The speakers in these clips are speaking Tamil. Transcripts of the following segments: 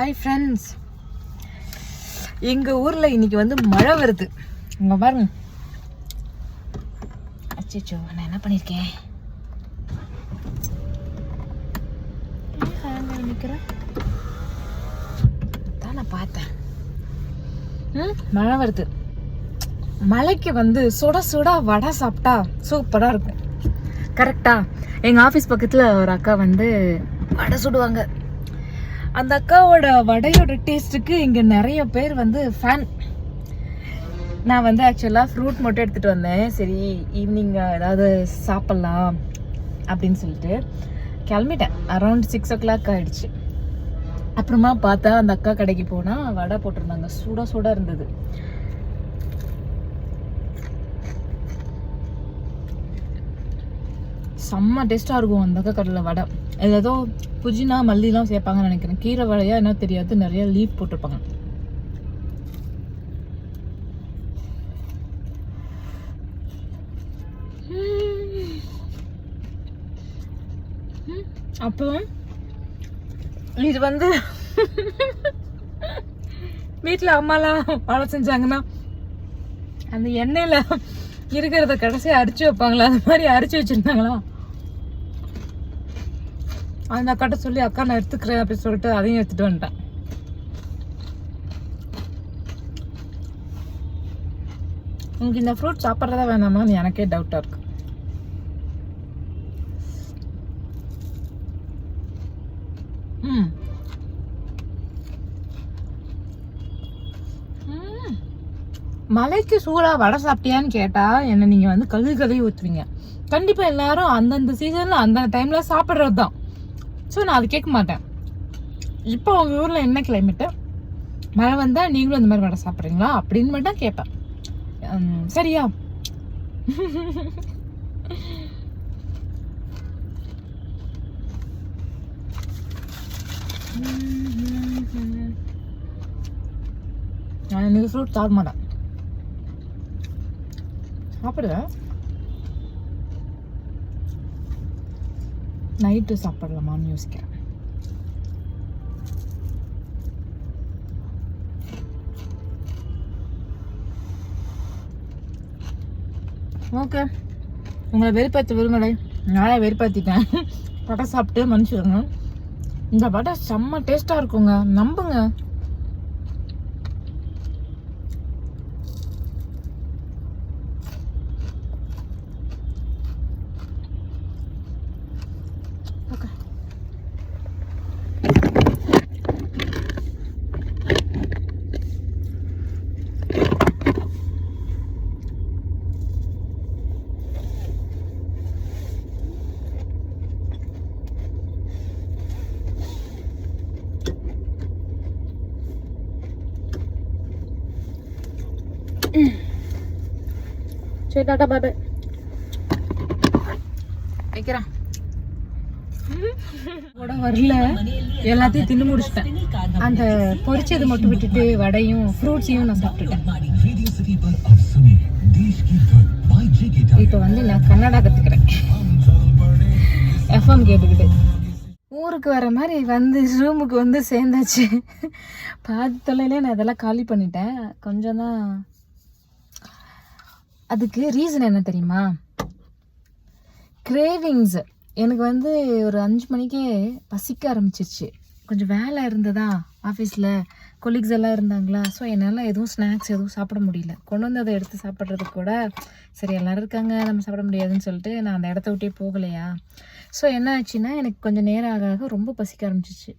ஹாய் ஃப்ரெண்ட்ஸ், எங்கள் ஊரில் இன்னைக்கு வந்து மழை வருது. இங்கே பாருங்க. அச்சோ, நான் என்ன பண்ணியிருக்கேன்? நிற்கிறேன் தான் நான் பார்த்தேன். மழை வருது. மழைக்கு வந்து சுட சுட வடை சாப்பிட்டா சூப்பராக இருக்கும். கரெக்டா? எங்கள் ஆஃபீஸ் பக்கத்தில் ஒரு அக்கா வந்து வடை சுடுவாங்க. அந்த அக்காவோட வடையோட டேஸ்ட்டுக்கு இங்கே நிறைய பேர் வந்து ஃபேன். நான் வந்து ஆக்சுவலாக ஃப்ரூட் மட்டும் எடுத்துகிட்டு வந்தேன். சரி, ஈவினிங் ஏதாவது சாப்பிட்லாம் அப்படின்னு சொல்லிட்டு கிளம்பிட்டேன். அரௌண்ட் 6 o'clock ஆகிடுச்சு. அப்புறமா பார்த்தா அந்த அக்கா கடைக்கு போனால் வடை போட்டிருந்தாங்க. சுட சுட இருந்தது. செம்ம டேஸ்ட்டாக இருக்கும் அந்த அக்கா கடையில் வடை. ஏதோ புதினா மல்லிலாம் சேர்ப்பாங்கன்னு நினைக்கிறேன். கீரை வடையா என்ன தெரியாது, நிறைய லீஃப் போட்டிருப்பாங்க. அப்போ இது வந்து வீட்டில் அம்மாலாம் வடை செஞ்சாங்கன்னா அந்த எண்ணெயில் இருக்கிறத கடைசியாக அரிச்சு வைப்பாங்களா, அந்த மாதிரி அரிச்சு வச்சுருந்தாங்களா. அந்த அக்காட்ட சொல்லி, அக்கா நான் எடுத்துக்கிறேன் அப்படின்னு சொல்லிட்டு அதையும் எடுத்துட்டு வந்துட்டேன். உங்களுக்கு இந்த ஃப்ரூட் சாப்பிட்றதா வேணாமான்னு எனக்கே டவுட்டாக இருக்கு. மலைக்கு சூடாக வடை சாப்பிட்டியான்னு கேட்டால் என்ன நீங்கள் வந்து கழுவி ஊற்றுவீங்க. கண்டிப்பாக எல்லாரும் அந்தந்த சீசனில் அந்த டைமில் சாப்பிட்றது தான். ஸோ நான் அது கேட்க மாட்டேன். இப்போ உங்கள் ஊரில் என்ன கிளைமேட்டு, மழை வந்தால் நீங்களும் இந்த மாதிரி வடை சாப்பிட்றீங்களா அப்படின்னு மட்டும் கேட்பேன். சரியா? நான் இன்னைக்கு ஃப்ரூட் சாப்பிட மாட்டேன். சாப்பிடுவேன், நைட்டு சாப்பிடலாமான்னு யோசிக்கிறேன். ஓகே, உங்களை வெறுப்பாற்ற விரும்பலை. நானே வெறுப்பாற்றிட்டேன். வடை சாப்பிட்டு மன்னிச்சிடுங்க. இந்த வடை செம்ம டேஸ்ட்டாக இருக்குங்க, நம்புங்க. சரி, டாடா, பாய் பாய். வைக்கிறேன். கூட வரல, எல்லாத்தையும் தின்னு முடிச்சிட்டேன். அந்த பொரிச்சது மட்டும் விட்டுட்டு வடையும் ஃப்ரூட்ஸையும் நான் சாப்பிட்டுட்டேன். இப்போ வந்து நான் கன்னடா கற்றுக்கிறேன், FM கேட்டுக்கிட்டு. ஊருக்கு வர மாதிரி வந்து ரூமுக்கு வந்து சேர்ந்தாச்சு. பாதி தொலைலே நான் இதெல்லாம் காலி பண்ணிட்டேன். கொஞ்சம் தான். அதுக்கு ரீசன் என்ன தெரியுமா? கிரேவிங்ஸ். எனக்கு வந்து ஒரு 5 மணிக்கே பசிக்க ஆரம்பிச்சிருச்சு. கொஞ்சம் வேலை இருந்ததா ஆஃபீஸில், கொலீக்ஸ் எல்லாம் இருந்தாங்களா. ஸோ என்னால் எதுவும் ஸ்நாக்ஸ் எதுவும் சாப்பிட முடியல. கொண்டு வந்து அதை எடுத்து சாப்பிட்றதுக்கு கூட சரி எல்லோரும் இருக்காங்க, நம்ம சாப்பிட முடியாதுன்னு சொல்லிட்டு நான் அந்த இடத்த விட்டே போகலையா. ஸோ என்ன ஆச்சுன்னா, எனக்கு கொஞ்சம் நேரம் ஆக ரொம்ப பசிக்க ஆரம்பிச்சிச்சு.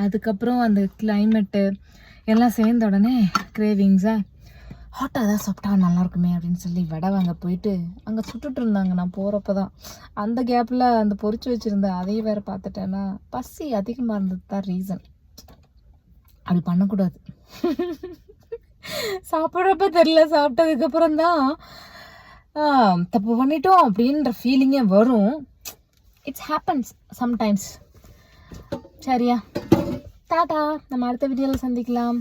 அதுக்கப்புறம் அந்த கிளைமேட்டு எல்லாம் சேர்ந்த உடனே கிரேவிங்ஸாக ஹாட்டாக தான் சாப்பிட்டா நல்லாயிருக்குமே அப்படின்னு சொல்லி வடை வாங்க போயிட்டு அங்கே சுட்டுட்டு இருந்தாங்க. நான் போகிறப்ப தான் அந்த கேப்பில் அந்த பொரிச்சு வச்சுருந்தேன். அதையும் வேறு பார்த்துட்டேன்னா பசி அதிகமாக இருந்தது தான் ரீசன். அப்படி பண்ணக்கூடாது. சாப்பிட்றப்ப தெரியல, சாப்பிட்டதுக்கப்புறம் தான் தப்பு பண்ணிட்டோம் அப்படின்ற ஃபீலிங்கே வரும். It's happens sometimes. சரியா? டாடா, நம்ம அடுத்த வீடியோவில் சந்திக்கலாம்.